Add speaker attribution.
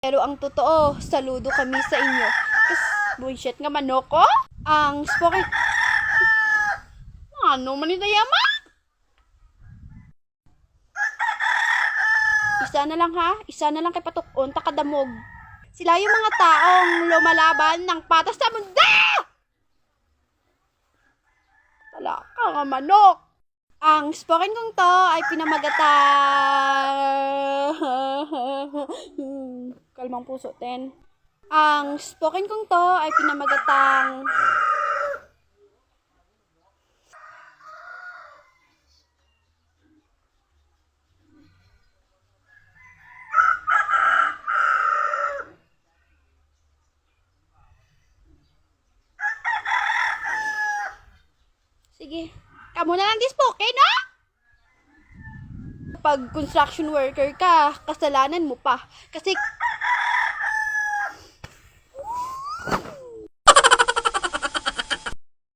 Speaker 1: Pero ang totoo, saludo kami sa inyo. Kasi, bullshit nga manok ko. Ang spoken... Ano man ito yama? Isa na lang ha? Isa na lang kay patukon, takadamog. Sila yung mga taong lumalaban ng patas sa mundo! Tala ka nga manok! Ang spoken kong to ay pinamagatang... Kalmang puso, ten. Ang spoken kong to ay pinamagatang... Sige, kamu na lang di spoken, ha? Pag construction worker ka, kasalanan mo pa. Kasi